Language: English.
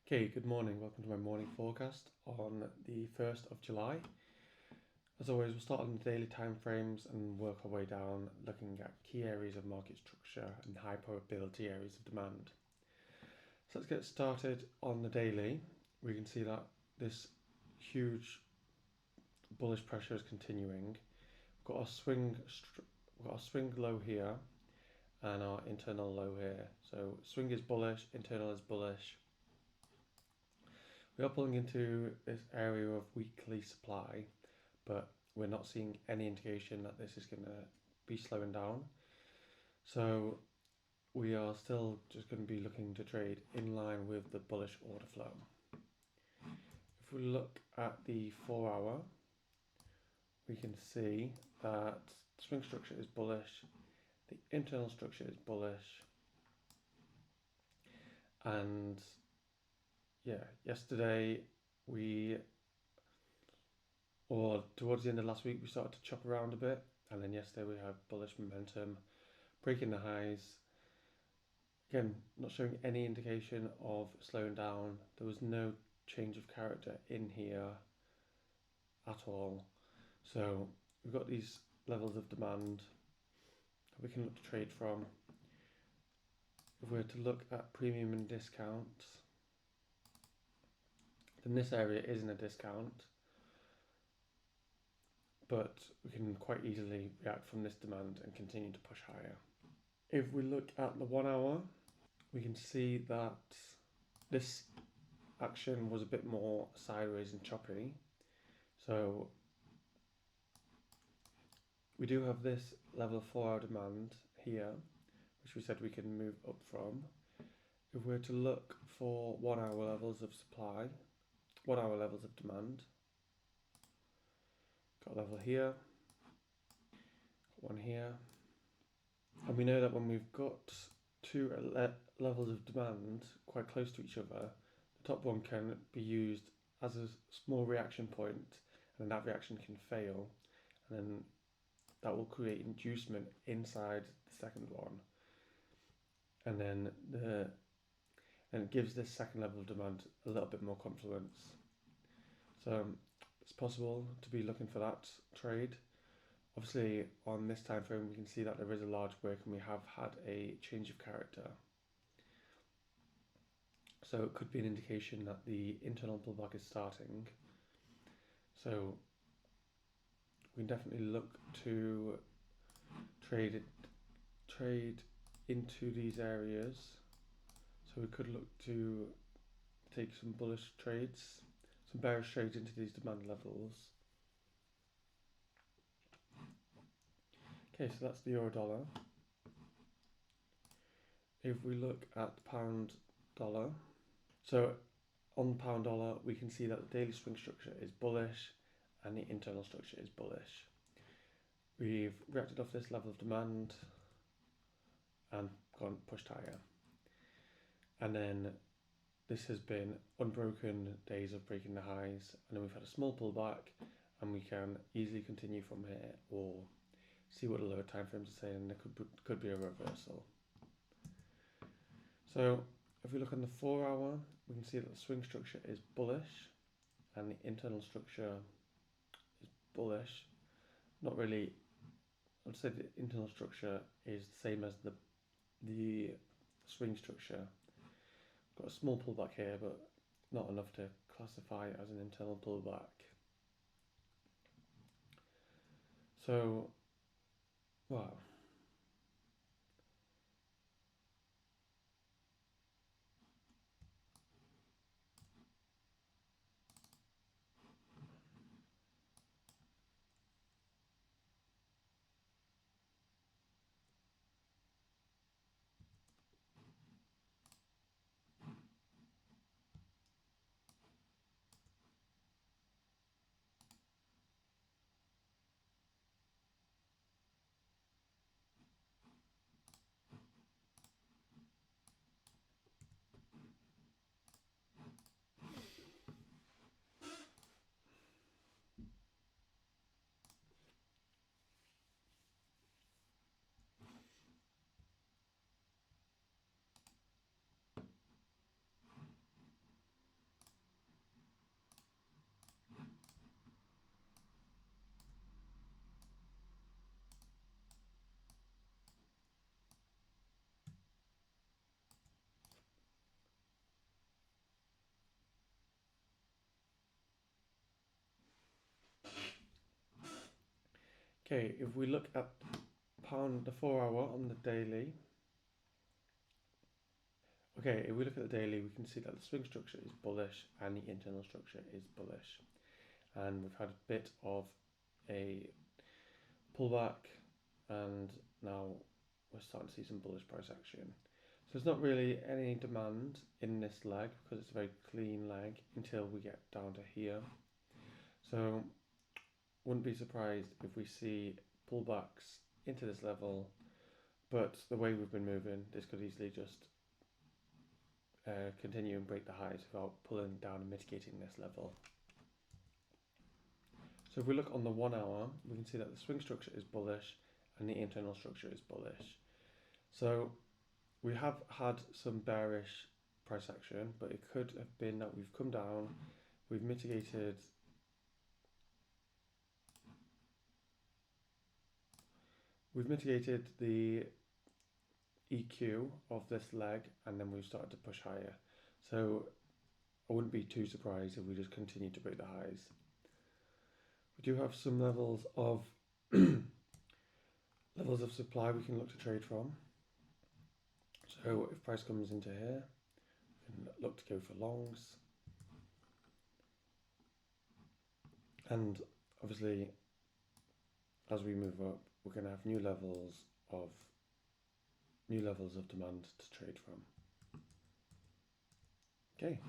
Okay, good morning. Welcome to my morning forecast on the 1st of July. As always, we'll start on the daily time frames and work our way down, looking at key areas of market structure and high probability areas of demand. So let's get started on the daily. We can see that this huge bullish pressure is continuing. We've got our swing low here and our internal low here. So swing is bullish, internal is bullish. We are pulling into this area of weekly supply, but we're not seeing any indication that this is going to be slowing down. So we are still just going to be looking to trade in line with the bullish order flow. If we look at the 4 hour, we can see that the swing structure is bullish, the internal structure is bullish, and yesterday towards the end of last week, we started to chop around a bit, and then yesterday we had bullish momentum, breaking the highs. Again, not showing any indication of slowing down. There was no change of character in here at all. So we've got these levels of demand that we can look to trade from. If we were to look at premium and discount, then this area isn't a discount, but we can quite easily react from this demand and continue to push higher. If we look at the 1 hour, we can see that this action was a bit more sideways and choppy. So we do have this level of 4 hour demand here, which we said we can move up from. If we're to look for 1 hour levels of supply, 1 hour levels of demand, got a level here, got one here, and we know that when we've got two levels of demand quite close to each other, the top one can be used as a small reaction point, and that reaction can fail, and then that will create inducement inside the second one, and then it gives this second level of demand a little bit more confluence. So it's possible to be looking for that trade. Obviously, on this time frame, we can see that there is a large break and we have had a change of character. So it could be an indication that the internal pullback is starting. So we can definitely look to trade into these areas. So we could look to take some bullish trades, some bearish trades into these demand levels. Okay, so that's the euro dollar. If we look at pound dollar, so on pound dollar, we can see that the daily swing structure is bullish and the internal structure is bullish. We've reacted off this level of demand and gone pushed higher. And then this has been unbroken days of breaking the highs, and then we've had a small pullback, and we can easily continue from here or see what the lower time frames are saying, and there could be a reversal. So if we look on the 4 hour, we can see that the swing structure is bullish and the internal structure is bullish. Not really, I'd say the internal structure is the same as the swing structure. Got a small pullback here, but not enough to classify as an internal pullback. So, wow. Okay, if we look at the 4 hour on the daily. Okay, if we look at the daily, we can see that the swing structure is bullish and the internal structure is bullish. And we've had a bit of a pullback, and now we're starting to see some bullish price action. So there's not really any demand in this leg because it's a very clean leg until we get down to here. So wouldn't be surprised if we see pullbacks into this level, but the way we've been moving, this could easily just continue and break the highs without pulling down and mitigating this level. So if we look on the 1 hour, we can see that the swing structure is bullish and the internal structure is bullish. So we have had some bearish price action, but it could have been that we've come down, we've mitigated the EQ of this leg, and then we've started to push higher. So I wouldn't be too surprised if we just continue to break the highs. We do have some levels of supply we can look to trade from. So if price comes into here, we can look to go for longs. And obviously, as we move up, we're going to have new levels of demand to trade from. Okay.